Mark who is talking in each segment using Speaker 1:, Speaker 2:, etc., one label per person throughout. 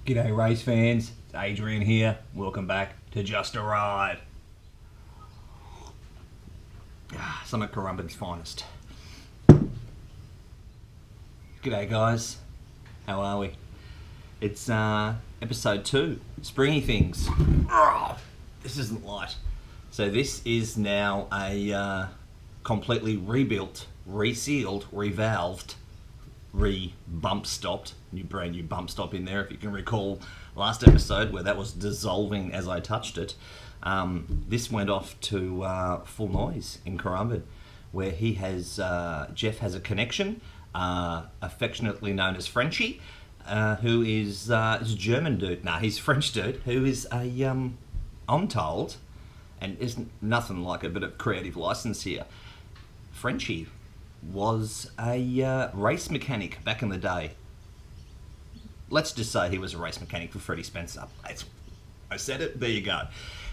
Speaker 1: G'day race fans, it's Adrian here. Welcome back to Just a Ride. Some of Currumbin's finest. G'day guys, how are we? It's episode 2, Springy things. This isn't light. So this is now a completely rebuilt, resealed, revalved, re-bump stopped, brand new bump stop in there. If you can recall last episode where that was dissolving as I touched it, this went off to Full Noise in Currumbin, where he has Jeff has a connection, affectionately known as Frenchy, who is a German dude. Nah, he's French dude who is a I'm told, and isn't nothing like a bit of creative license here. Frenchy was a race mechanic back in the day. Let's just say he was a race mechanic for Freddie Spencer. I said it, there you go.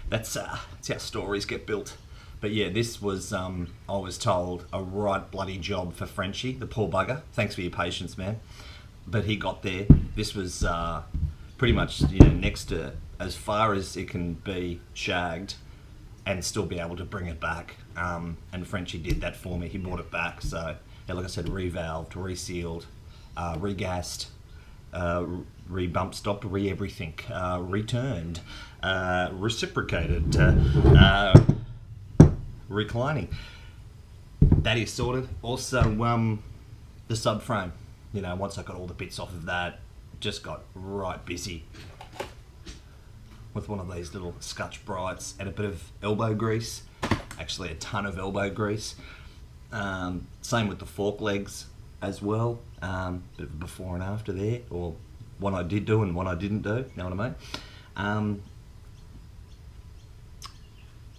Speaker 1: That's how stories get built. But yeah, this was, I was told, a right bloody job for Frenchy, the poor bugger. Thanks for your patience, man. But he got there. This was pretty much next to as far as it can be shagged and still be able to bring it back. And Frenchy did that for me. He brought it back. So, yeah, like I said, revalved, resealed, regassed, re-bump stopped, re-everything, returned, reciprocated, reclining. That is sorted. Also, the subframe. Once I got all the bits off of that, just got right busy with one of these little Scotch Brights and a bit of elbow grease. Actually, a ton of elbow grease. Same with the fork legs as well. Bit of a before and after there, or one I did do and one I didn't do. Know what I mean?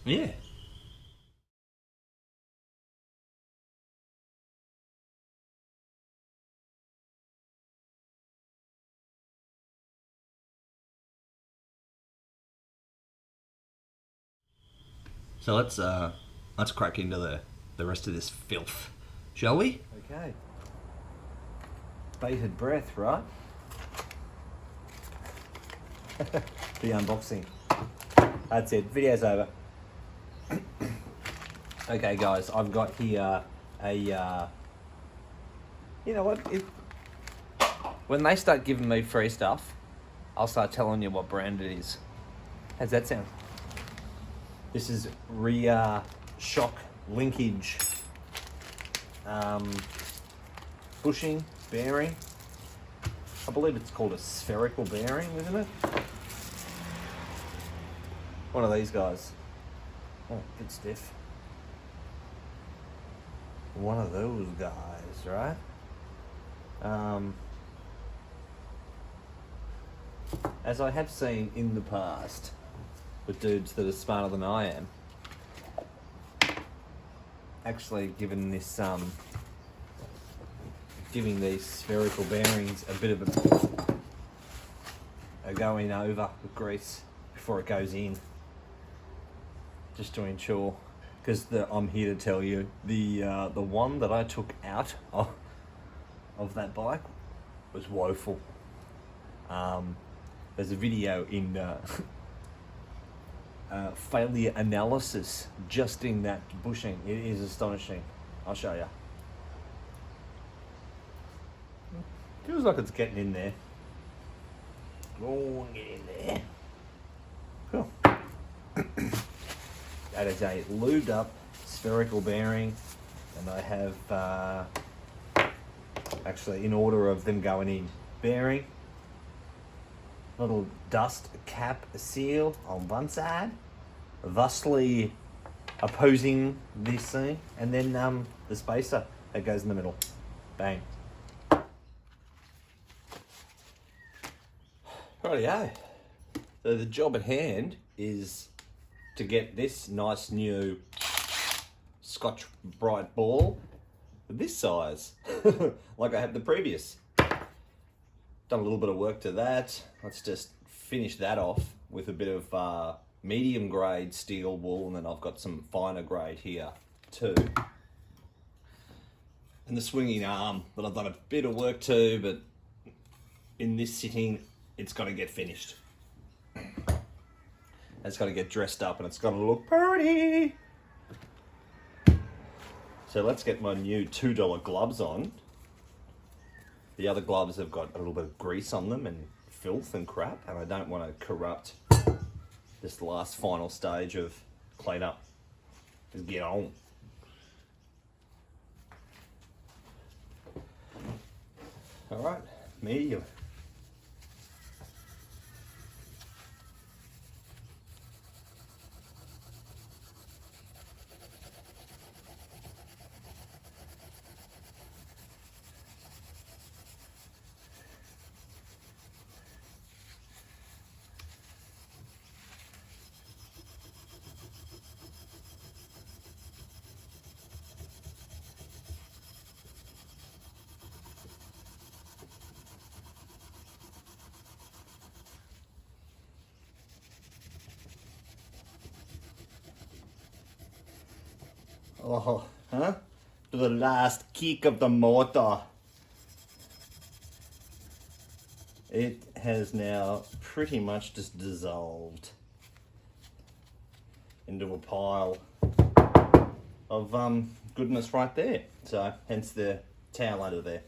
Speaker 1: Yeah. So let's crack into the rest of this filth, shall we?
Speaker 2: Okay. Bated breath, right? The unboxing. That's it. Video's over. Okay, guys. I've got here a. You know what? When they start giving me free stuff, I'll start telling you what brand it is. How's that sound? This is shock linkage bushing bearing. I believe it's called a spherical bearing, isn't it? One of these guys. Oh, bit stiff. One of those guys, right? As I have seen in the past with dudes that are smarter than I am, actually giving these spherical bearings a bit of a going over with grease before it goes in, just to ensure. Because I'm here to tell you, the one that I took out of that bike was woeful. There's a video in failure analysis just in that bushing. It is astonishing. I'll show you. Feels like it's getting in there. Oh, get in there. Cool. That is a lubed up spherical bearing, and I have actually, in order of them going in, bearing, little dust cap seal on one side, thusly opposing this thing, and then the spacer that goes in the middle. Bang. Rightio. So the job at hand is to get this nice new Scotch Bright ball this size, like I had the previous. Done a little bit of work to that. Let's just finish that off with a bit of medium grade steel wool, and then I've got some finer grade here too. And the swinging arm that I've done a bit of work to, but in this sitting it's got to get finished. It's got to get dressed up and it's got to look pretty. So let's get my new $2 gloves on. The other gloves have got a little bit of grease on them and filth and crap, and I don't want to corrupt this last final stage of cleanup. Just get on. All right, medium. Oh, huh? To the last kick of the motor. It has now pretty much just dissolved into a pile of goodness right there. So hence the towel under there.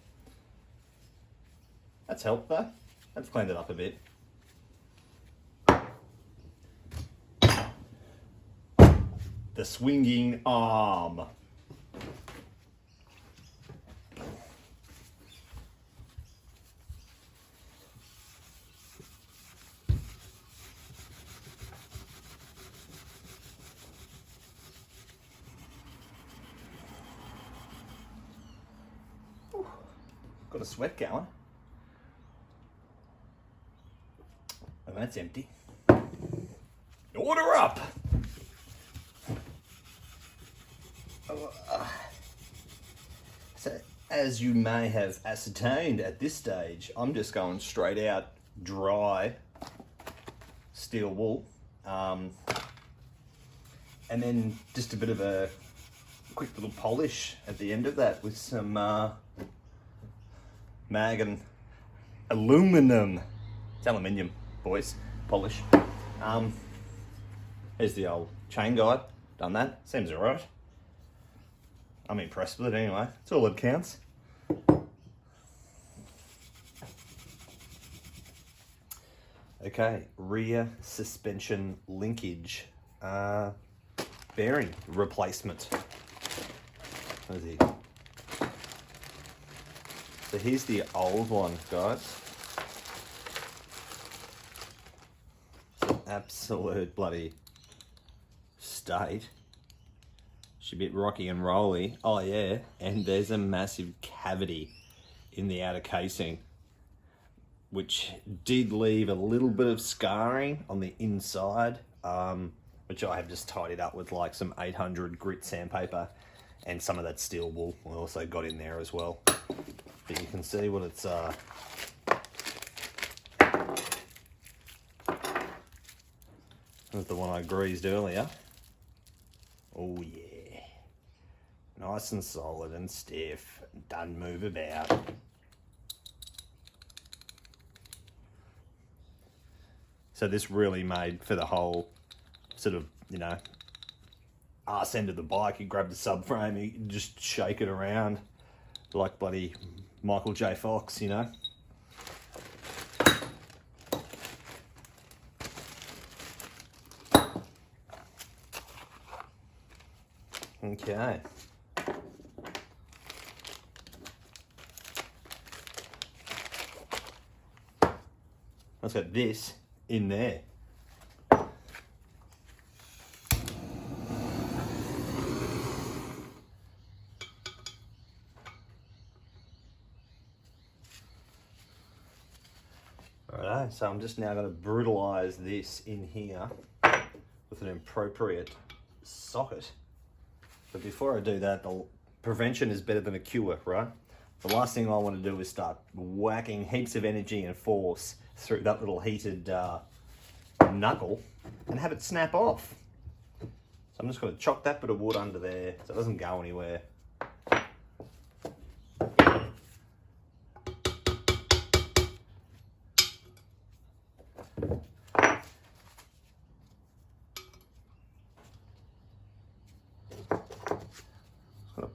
Speaker 2: That's helped though. That's cleaned it up a bit. The swinging arm. Ooh, got a sweat going. And that's empty. Order up! So, as you may have ascertained at this stage, I'm just going straight out dry steel wool, and then just a bit of a quick little polish at the end of that with some mag and aluminum. It's aluminium, boys. Polish. Here's the old chain guide. Done that. Seems alright. I'm impressed with it anyway. It's all that counts. Okay, rear suspension linkage bearing replacement. Where's he? So here's the old one, guys. It's an absolute bloody state. A bit rocky and rolly. Oh yeah, and there's a massive cavity in the outer casing, which did leave a little bit of scarring on the inside, which I have just tidied up with like some 800 grit sandpaper and some of that steel wool I also got in there as well. But you can see what it's that's the one I greased earlier. Oh yeah. Nice and solid and stiff, doesn't move about. So this really made for the whole sort of, you know, arse end of the bike. You grab the subframe, you just shake it around like bloody Michael J. Fox, you know. Okay. Let's get this in there. Alright, so I'm just now going to brutalize this in here with an appropriate socket. But before I do that, the prevention is better than a cure, right? The last thing I want to do is start whacking heaps of energy and force through that little heated knuckle and have it snap off. So I'm just going to chop that bit of wood under there so it doesn't go anywhere.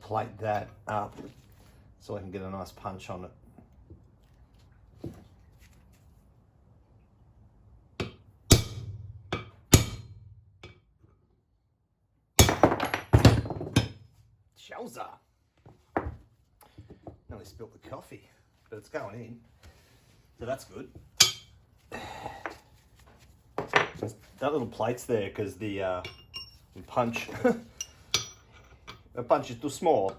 Speaker 2: plate that up so I can get a nice punch on it. Showza! Nearly spilt the coffee, but it's going in, so that's good. That little plate's there because the punch, the punch is too small.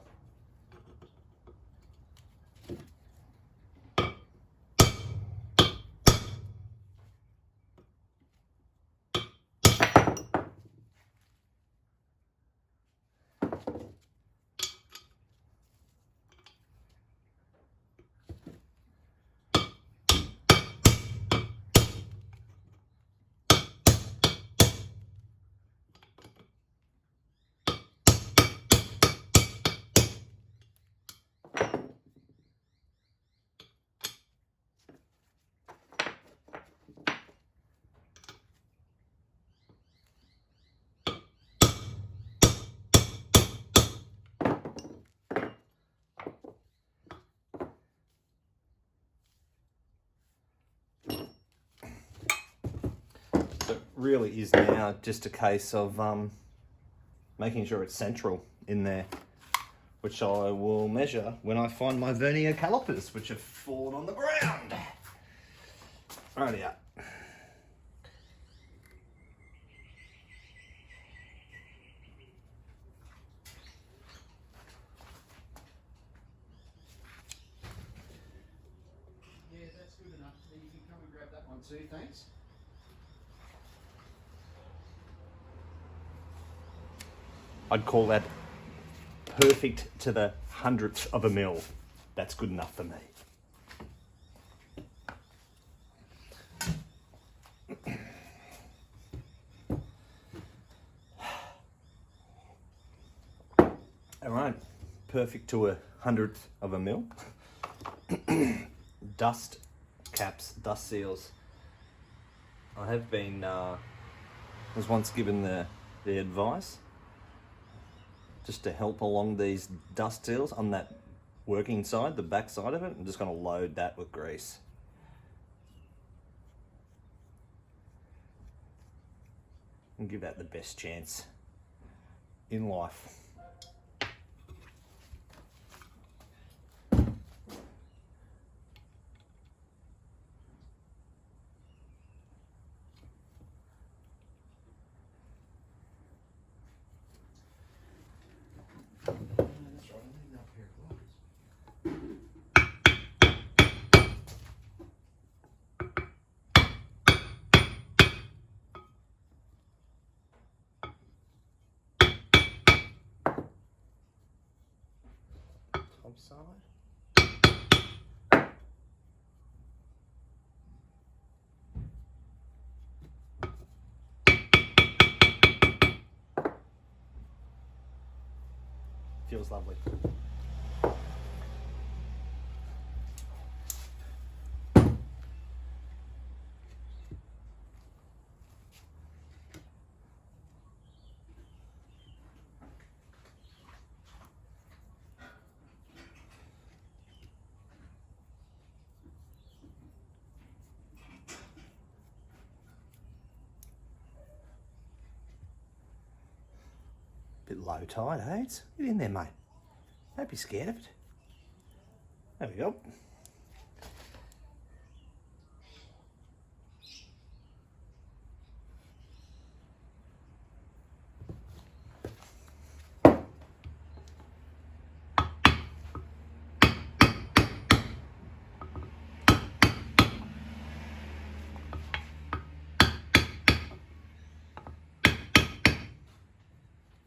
Speaker 2: It really is now just a case of making sure it's central in there, which I will measure when I find my vernier calipers, which have fallen on the ground. Rightio.
Speaker 3: Yeah, that's good enough. Then you can come and grab that one too, thanks.
Speaker 2: I'd call that perfect to the 100th of a mil. That's good enough for me. All right, perfect to a 100th of a mil. Dust caps, dust seals. I have been, was once given the advice just to help along these dust seals on that working side, the back side of it. I'm just going to load that with grease. And give that the best chance in life.
Speaker 3: That's right, I need that pair of gloves.
Speaker 2: Top side. Feels lovely. Bit low tide, eh? Get in there, mate. Don't be scared of it. There we go.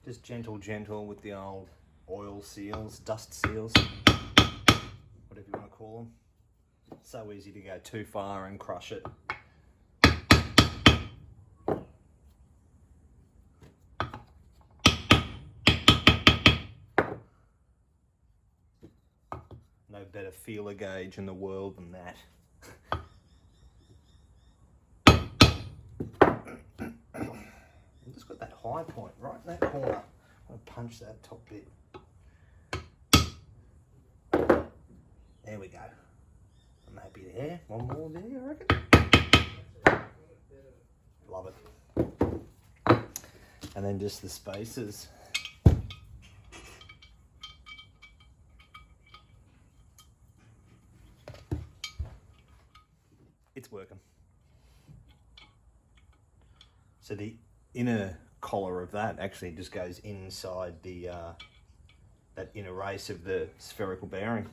Speaker 2: Just gentle with the old oil seals, dust seals, whatever you want to call them. So easy to go too far and crush it. No better feeler gauge in the world than that. I've just got that high point right in that corner. I'm going to punch that top bit. There we go. I'm happy there. One more there, I reckon. Love it. And then just the spacers. It's working. So the inner collar of that actually just goes inside the that inner race of the spherical bearing.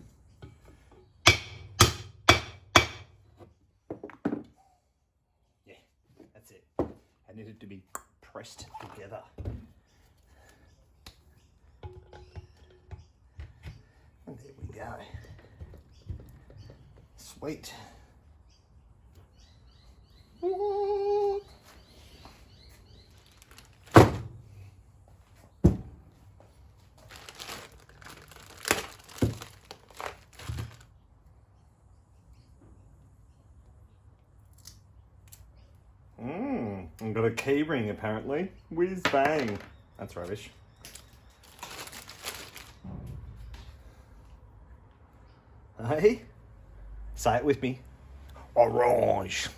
Speaker 2: Yeah, that's it. I need it to be pressed together. And there we go. Sweet. I've got a key ring apparently. Whiz bang. That's rubbish. Hey? Say it with me. Orange.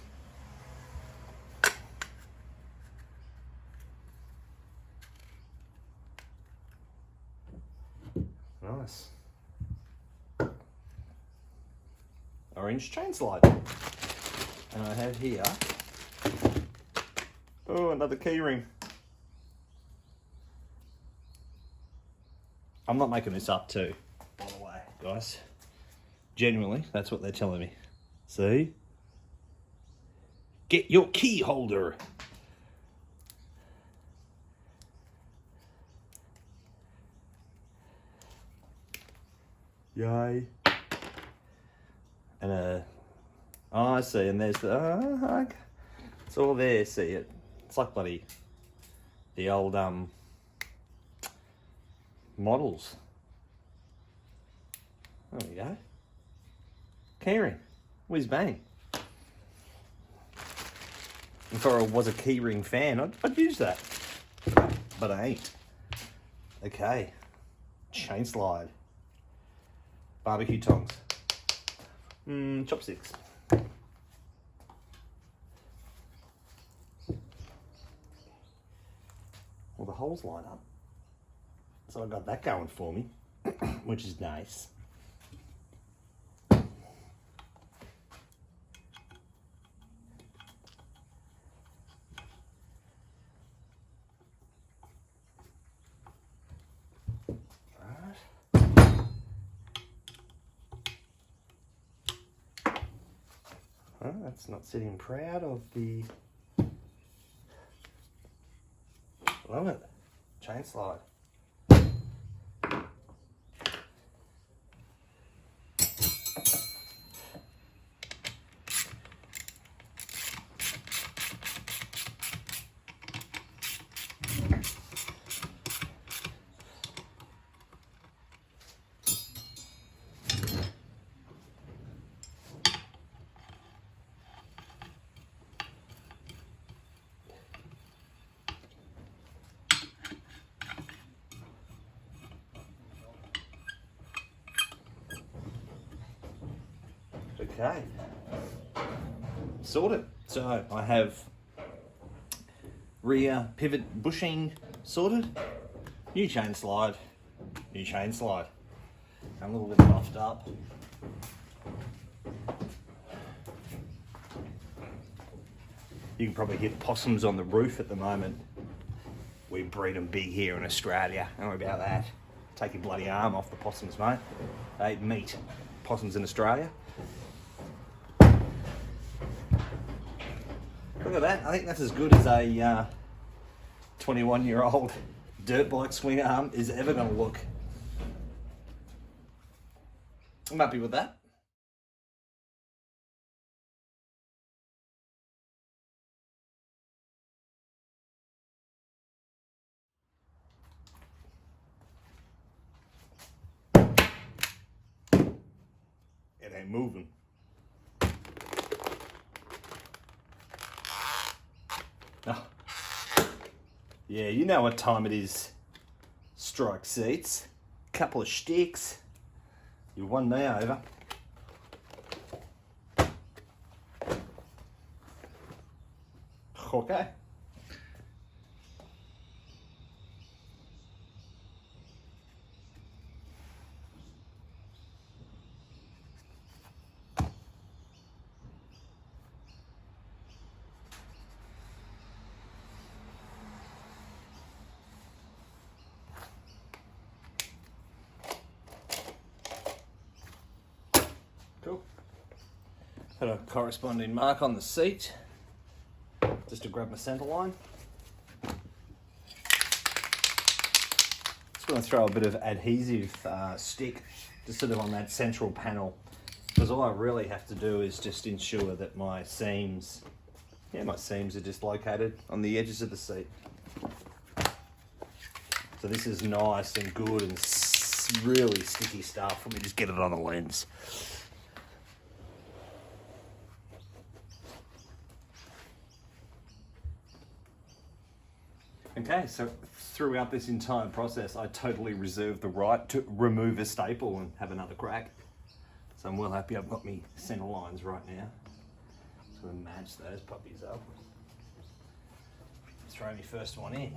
Speaker 2: Nice. Orange chain slide. And I have here, oh, another key ring. I'm not making this up too, by the way, guys. Genuinely, that's what they're telling me. See? Get your key holder. Yay. And oh, I see, and there's the, it's all there, see it. It's like bloody, the old, models. There we go. Keyring. Whiz bang. If I was a keyring fan, I'd use that. But I ain't. Okay. Chain slide. Barbecue tongs. Chopsticks. Well, the holes line up. So I got that going for me, which is nice. Oh, that's not sitting proud of the... Love it. Chain slide. Okay, sorted. So I have rear pivot bushing sorted, new chain slide, I'm a little bit buffed up. You can probably hear the possums on the roof at the moment. We breed them big here in Australia, don't worry about that. Take your bloody arm off the possums, mate. They eat meat. Possums in Australia. Look at that, I think that's as good as a 21-year-old dirt bike swing arm is ever going to look. I'm happy with that. It ain't moving. Oh. Yeah, you know what time it is. Strike seats, couple of sticks. You won me over. cork. Cool. Put a corresponding mark on the seat just to grab my centre line. Just going to throw a bit of adhesive stick just sort of on that central panel, because all I really have to do is just ensure that my seams are just located on the edges of the seat. So this is nice and good and really sticky stuff. Let me just get it on the lens. Okay, so throughout this entire process, I totally reserve the right to remove a staple and have another crack. So I'm well happy I've got me centre lines right now. Just going to match those puppies up. Throw me first one in.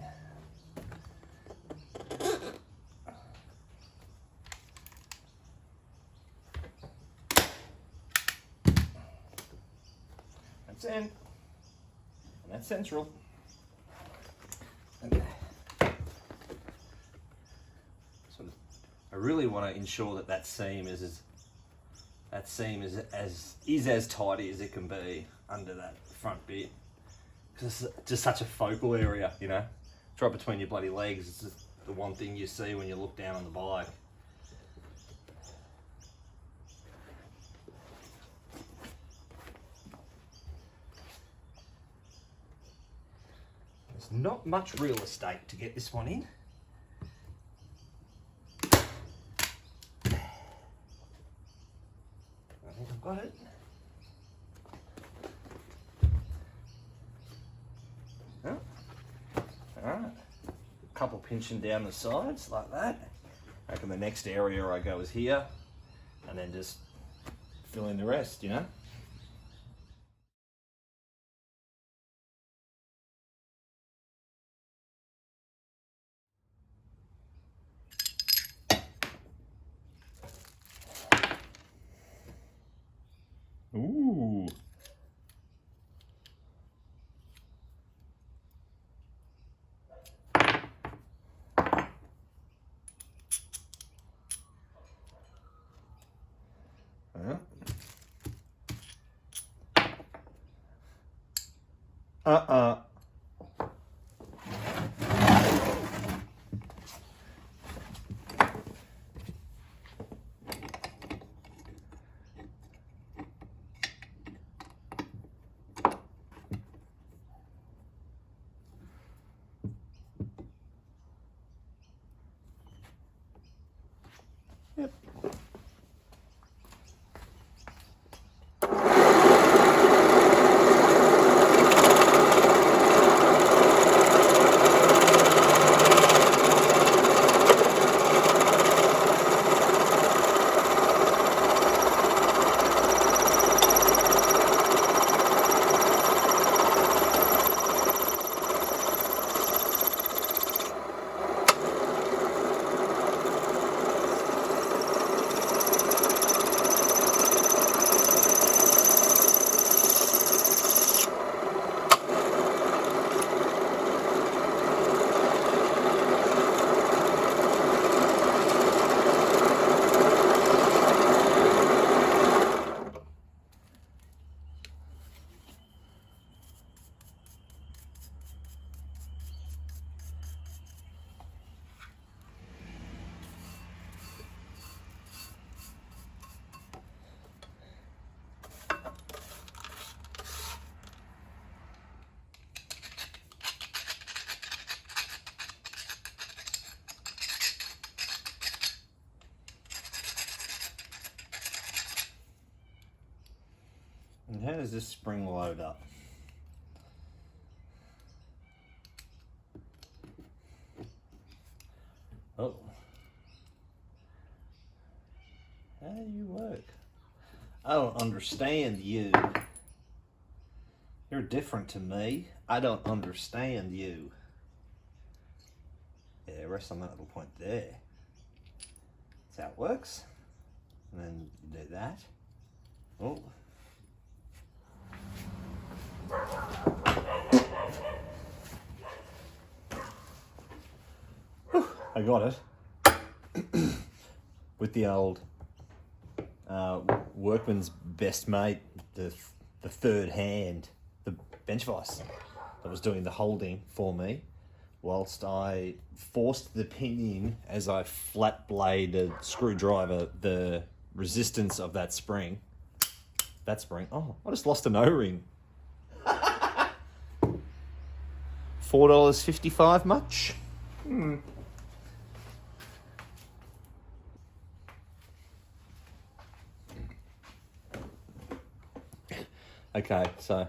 Speaker 2: That's in. And that's central. Okay. I really want to ensure that that seam is as tidy as it can be under that front bit, because it's just such a focal area, you know. It's right between your bloody legs. It's just the one thing you see when you look down on the bike. There's not much real estate to get this one in. I think I've got it. Oh. Alright. A couple pinching down the sides like that. I reckon the next area I go is here, and then just fill in the rest, you know? Ooh. Uh-uh. Yep. And how does this spring load up? Oh. How do you work? I don't understand you. You're different to me. I don't understand you. Yeah, rest on that little point there. That's how it works. And then you do that. Oh. Whew, I got it. With the old workman's best mate, the third hand, the bench vise that was doing the holding for me, whilst I forced the pin in as I flat bladed screwdriver the resistance of that spring. Oh, I just lost an O-ring. $4.55 much? Okay, so I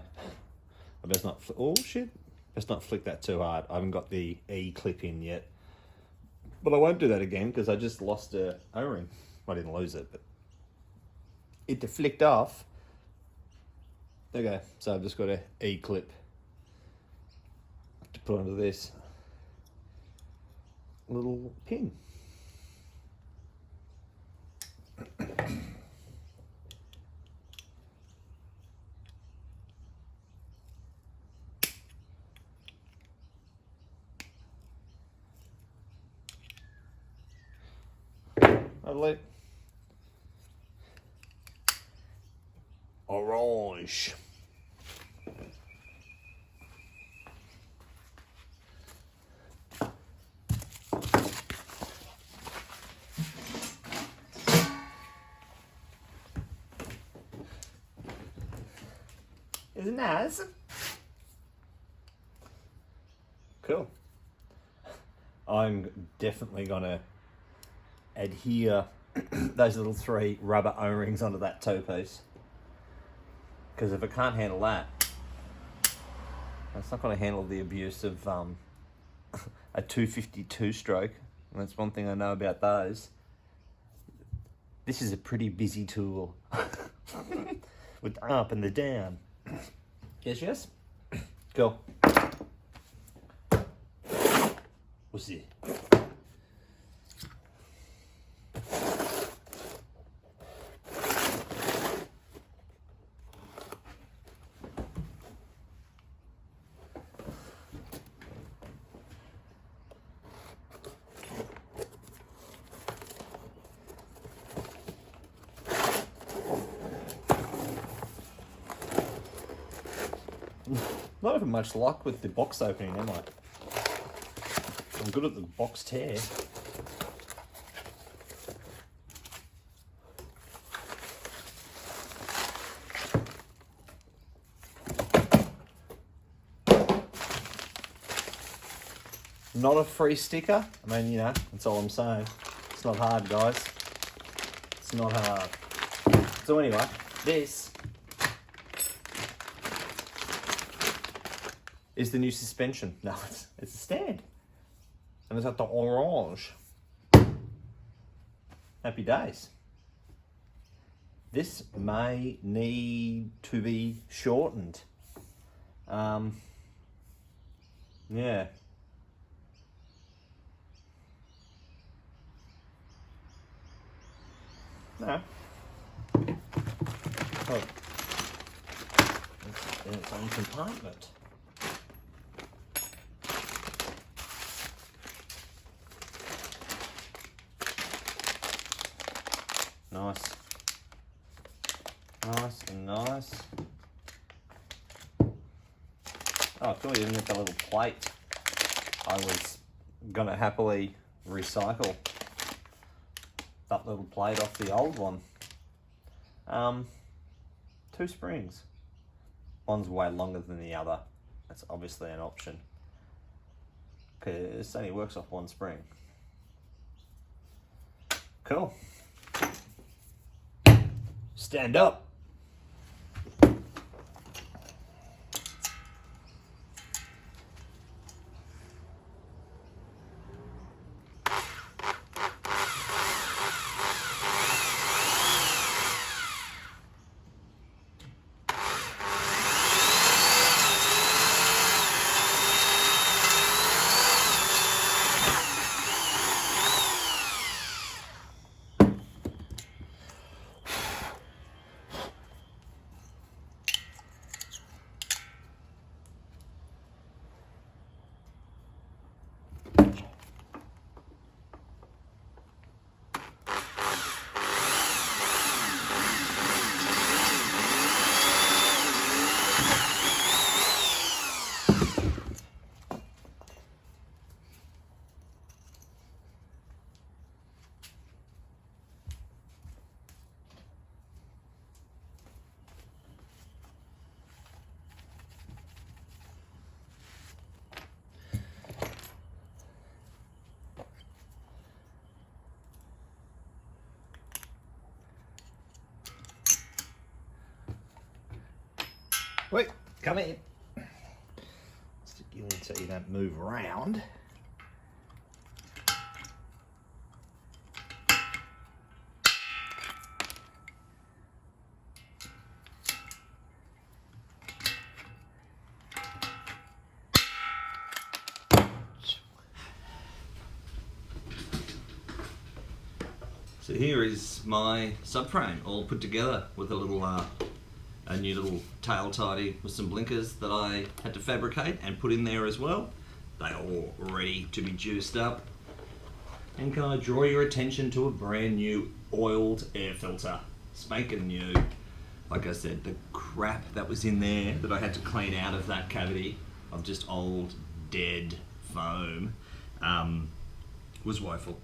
Speaker 2: best not. Oh shit! Best not flick that too hard. I haven't got the E clip in yet, but I won't do that again because I just lost a O-ring. I didn't lose it, but it flicked off. Okay, so I've just got a E clip to put onto this little pin. Lovely. Orange. Isn't that nice? Cool. I'm definitely gonna adhere those little 3 rubber O-rings onto that toe piece, because if it can't handle that, it's not going to handle the abuse of a 252 stroke. And that's one thing I know about those. This is a pretty busy tool with the up and the down. Yes. Cool. We'll see. Not having much luck with the box opening, am I? I'm good at the box tear. Not a free sticker. I mean, you know, that's all I'm saying. It's not hard, guys. It's not hard. So anyway, this is the new suspension. No, it's a stand. And it's got the orange. Happy days. This may need to be shortened. Yeah. No. Oh. It's in its own compartment. Nice. Nice and nice. Oh, cool, you didn't get the little plate. I was gonna happily recycle that little plate off the old one. 2 springs. One's way longer than the other. That's obviously an option, because it only works off 1 spring. Cool. Stand up. Wait, come in. Stick you in so you don't move around.
Speaker 1: So here is my subframe all put together with a little, a new little tail tidy with some blinkers that I had to fabricate and put in there as well. They all ready to be juiced up. And can I draw your attention to a brand new oiled air filter, spanking new. Like I said, the crap that was in there that I had to clean out of that cavity of just old dead foam was woeful.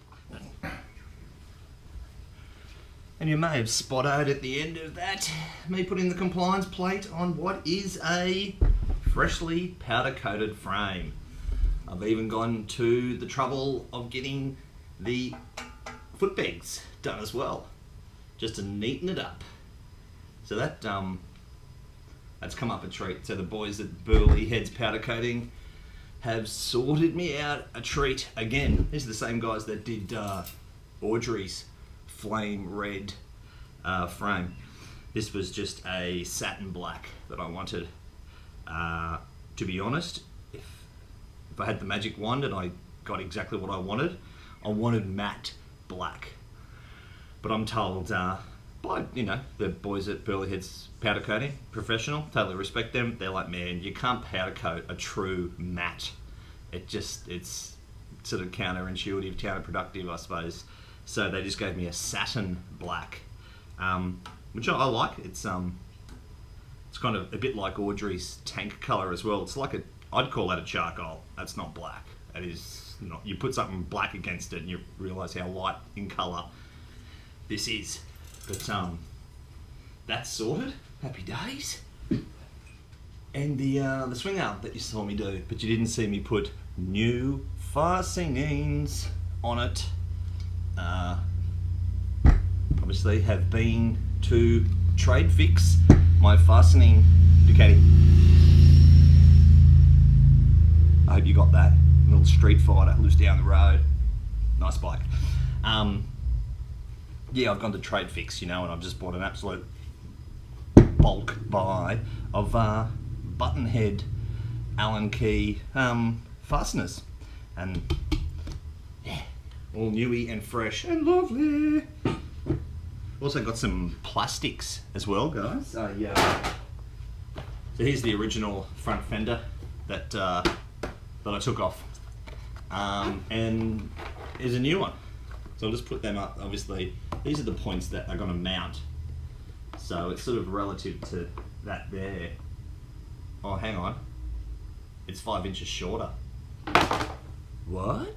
Speaker 1: And you may have spotted at the end of that me putting the compliance plate on what is a freshly powder coated frame. I've even gone to the trouble of getting the foot pegs done as well, just to neaten it up. So that that's come up a treat. So the boys at Burley Heads Powder Coating have sorted me out a treat again. These are the same guys that did Audrey's flame red frame. This was just a satin black that I wanted. To be honest, if I had the magic wand and I got exactly what I wanted matte black. But I'm told by the boys at Burley Heads Powder Coating, professional, totally respect them. They're like, man, you can't powder coat a true matte. It's sort of counterintuitive, counterproductive, I suppose. So they just gave me a satin black, which I like. It's kind of a bit like Audrey's tank colour as well. It's like I'd call that a charcoal. That's not black. That is not. You put something black against it and you realise how light in colour this is. But that's sorted. Happy days. And the swing arm that you saw me do, but you didn't see me put new fastenings on it. Obviously have been to trade fix my fastening Ducati. I hope you got that. A little street fighter lives down the road. Nice bike. Yeah, I've gone to trade fix, and I've just bought an absolute bulk buy of button head Allen key fasteners. And yeah, all newy and fresh and lovely. Also got some plastics as well, guys. So here's the original front fender that I took off, and here's a new one. So I'll just put them up. Obviously, these are the points that are going to mount. So it's sort of relative to that there. Oh, hang on. It's 5 inches shorter. What?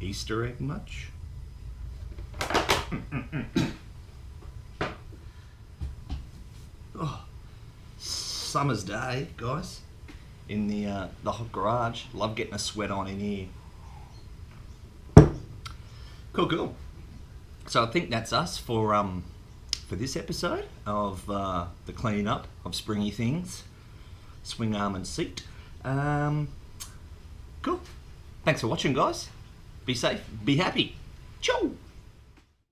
Speaker 1: Easter egg much? Oh, summer's day, guys, in the hot garage. Love getting a sweat on in here. Cool. So I think that's us for this episode of the cleaning up of Springy things, swing arm and seat. Cool. Thanks for watching, guys. Be safe. Be happy. Ciao.